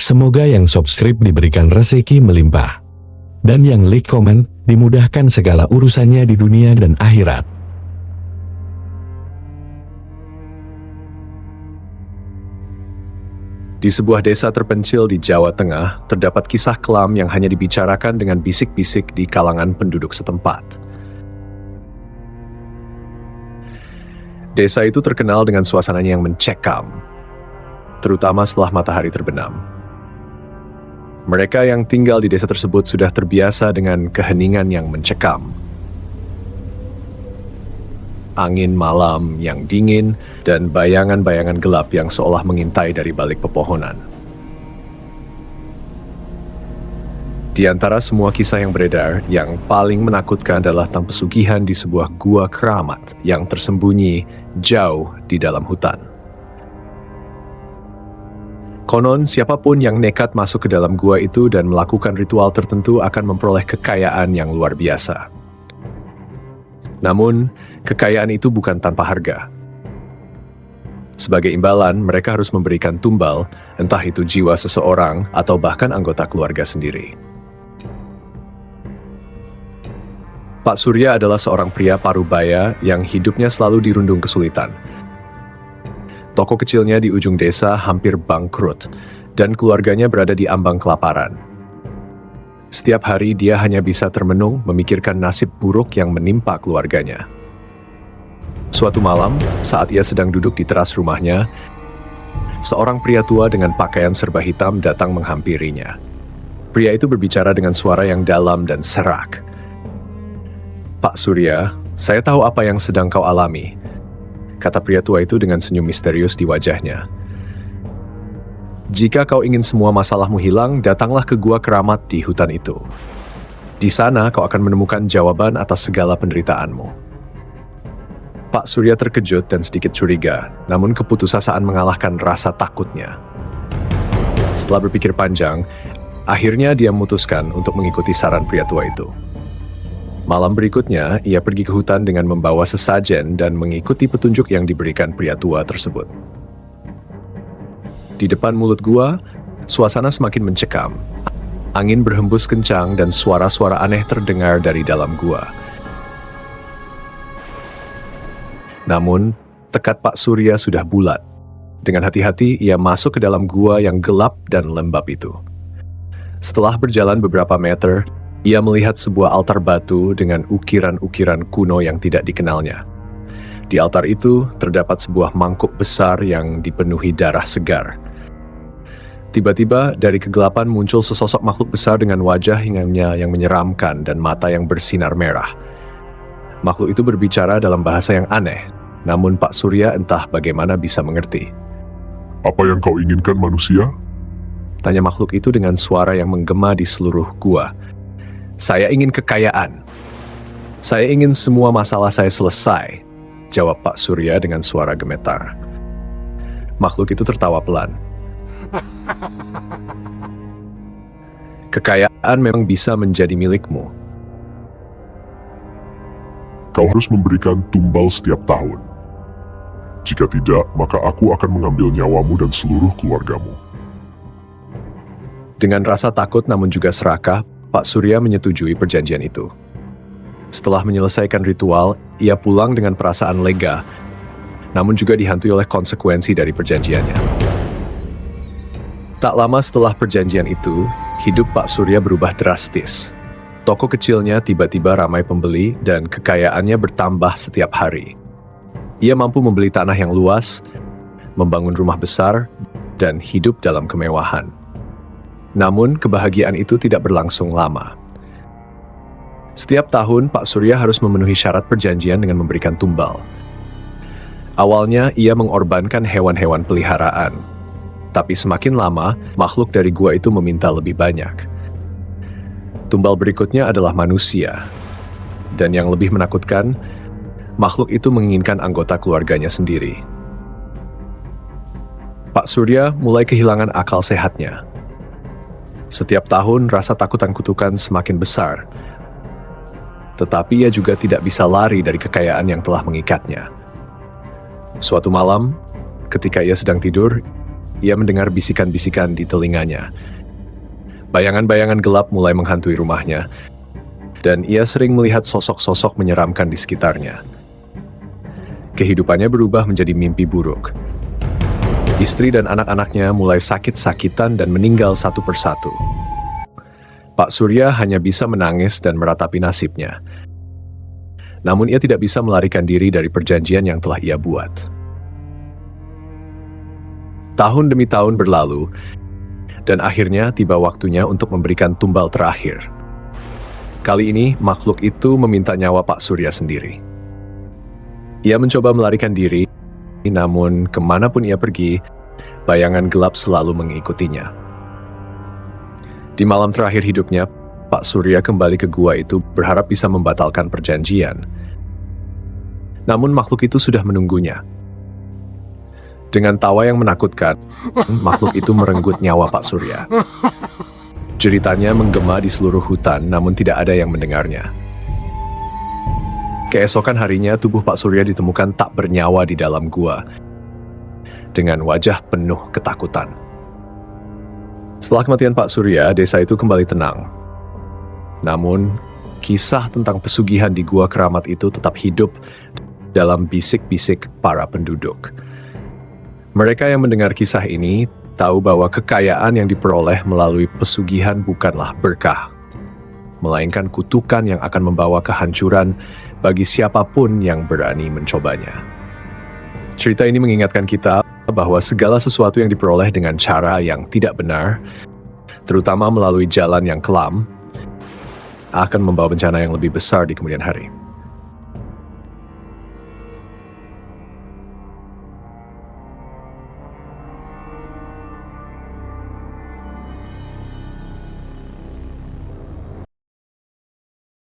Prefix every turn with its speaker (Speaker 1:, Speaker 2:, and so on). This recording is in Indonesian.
Speaker 1: Semoga yang subscribe diberikan rezeki melimpah. Dan yang like komen, dimudahkan segala urusannya di dunia dan akhirat.
Speaker 2: Di sebuah desa terpencil di Jawa Tengah, terdapat kisah kelam yang hanya dibicarakan dengan bisik-bisik di kalangan penduduk setempat. Desa itu terkenal dengan suasananya yang mencekam, terutama setelah matahari terbenam. Mereka yang tinggal di desa tersebut sudah terbiasa dengan keheningan yang mencekam. Angin malam yang dingin, dan bayangan-bayangan gelap yang seolah mengintai dari balik pepohonan. Di antara semua kisah yang beredar, yang paling menakutkan adalah tentang pesugihan di sebuah gua keramat yang tersembunyi jauh di dalam hutan. Konon, siapapun yang nekat masuk ke dalam gua itu dan melakukan ritual tertentu akan memperoleh kekayaan yang luar biasa. Namun, kekayaan itu bukan tanpa harga. Sebagai imbalan, mereka harus memberikan tumbal, entah itu jiwa seseorang atau bahkan anggota keluarga sendiri. Pak Surya adalah seorang pria parubaya yang hidupnya selalu dirundung kesulitan. Toko kecilnya di ujung desa hampir bangkrut, dan keluarganya berada di ambang kelaparan. Setiap hari dia hanya bisa termenung memikirkan nasib buruk yang menimpa keluarganya. Suatu malam, saat ia sedang duduk di teras rumahnya, seorang pria tua dengan pakaian serba hitam datang menghampirinya. Pria itu berbicara dengan suara yang dalam dan serak. "Pak Surya, saya tahu apa yang sedang kau alami," kata pria tua itu dengan senyum misterius di wajahnya. "Jika kau ingin semua masalahmu hilang, datanglah ke gua keramat di hutan itu. Di sana kau akan menemukan jawaban atas segala penderitaanmu." Pak Surya terkejut dan sedikit curiga, namun keputusasaan mengalahkan rasa takutnya. Setelah berpikir panjang, akhirnya dia memutuskan untuk mengikuti saran pria tua itu. Malam berikutnya, ia pergi ke hutan dengan membawa sesajen dan mengikuti petunjuk yang diberikan pria tua tersebut. Di depan mulut gua, suasana semakin mencekam. Angin berhembus kencang dan suara-suara aneh terdengar dari dalam gua. Namun, tekad Pak Surya sudah bulat. Dengan hati-hati, ia masuk ke dalam gua yang gelap dan lembab itu. Setelah berjalan beberapa meter, ia melihat sebuah altar batu dengan ukiran-ukiran kuno yang tidak dikenalnya. Di altar itu, terdapat sebuah mangkuk besar yang dipenuhi darah segar. Tiba-tiba, dari kegelapan muncul sesosok makhluk besar dengan wajah yang menyeramkan dan mata yang bersinar merah. Makhluk itu berbicara dalam bahasa yang aneh, namun Pak Surya entah bagaimana bisa mengerti.
Speaker 3: "Apa yang kau inginkan, manusia?"
Speaker 2: tanya makhluk itu dengan suara yang menggema di seluruh gua. "Saya ingin kekayaan. Saya ingin semua masalah saya selesai," jawab Pak Surya dengan suara gemetar. Makhluk itu tertawa pelan. "Kekayaan memang bisa menjadi milikmu.
Speaker 3: Kau harus memberikan tumbal setiap tahun. Jika tidak, maka aku akan mengambil nyawamu dan seluruh keluargamu."
Speaker 2: Dengan rasa takut namun juga serakah, Pak Surya menyetujui perjanjian itu. Setelah menyelesaikan ritual, ia pulang dengan perasaan lega, namun juga dihantui oleh konsekuensi dari perjanjiannya. Tak lama setelah perjanjian itu, hidup Pak Surya berubah drastis. Toko kecilnya tiba-tiba ramai pembeli dan kekayaannya bertambah setiap hari. Ia mampu membeli tanah yang luas, membangun rumah besar, dan hidup dalam kemewahan. Namun, kebahagiaan itu tidak berlangsung lama. Setiap tahun, Pak Surya harus memenuhi syarat perjanjian dengan memberikan tumbal. Awalnya, ia mengorbankan hewan-hewan peliharaan. Tapi semakin lama, makhluk dari gua itu meminta lebih banyak. Tumbal berikutnya adalah manusia. Dan yang lebih menakutkan, makhluk itu menginginkan anggota keluarganya sendiri. Pak Surya mulai kehilangan akal sehatnya. Setiap tahun, rasa takut dan kutukan semakin besar. Tetapi ia juga tidak bisa lari dari kekayaan yang telah mengikatnya. Suatu malam, ketika ia sedang tidur, ia mendengar bisikan-bisikan di telinganya. Bayangan-bayangan gelap mulai menghantui rumahnya, dan ia sering melihat sosok-sosok menyeramkan di sekitarnya. Kehidupannya berubah menjadi mimpi buruk. Istri dan anak-anaknya mulai sakit-sakitan dan meninggal satu persatu. Pak Surya hanya bisa menangis dan meratapi nasibnya. Namun ia tidak bisa melarikan diri dari perjanjian yang telah ia buat. Tahun demi tahun berlalu, dan akhirnya tiba waktunya untuk memberikan tumbal terakhir. Kali ini makhluk itu meminta nyawa Pak Surya sendiri. Ia mencoba melarikan diri, namun kemanapun ia pergi, bayangan gelap selalu mengikutinya. Di malam terakhir hidupnya, Pak Surya kembali ke gua itu berharap bisa membatalkan perjanjian. Namun makhluk itu sudah menunggunya. Dengan tawa yang menakutkan, makhluk itu merenggut nyawa Pak Surya. Jeritannya menggema di seluruh hutan, namun tidak ada yang mendengarnya. Keesokan harinya, tubuh Pak Surya ditemukan tak bernyawa di dalam gua, dengan wajah penuh ketakutan. Setelah kematian Pak Surya, desa itu kembali tenang. Namun, kisah tentang pesugihan di gua keramat itu tetap hidup dalam bisik-bisik para penduduk. Mereka yang mendengar kisah ini tahu bahwa kekayaan yang diperoleh melalui pesugihan bukanlah berkah, melainkan kutukan yang akan membawa kehancuran bagi siapapun yang berani mencobanya. Cerita ini mengingatkan kita bahwa segala sesuatu yang diperoleh dengan cara yang tidak benar, terutama melalui jalan yang kelam, akan membawa bencana yang lebih besar di kemudian hari.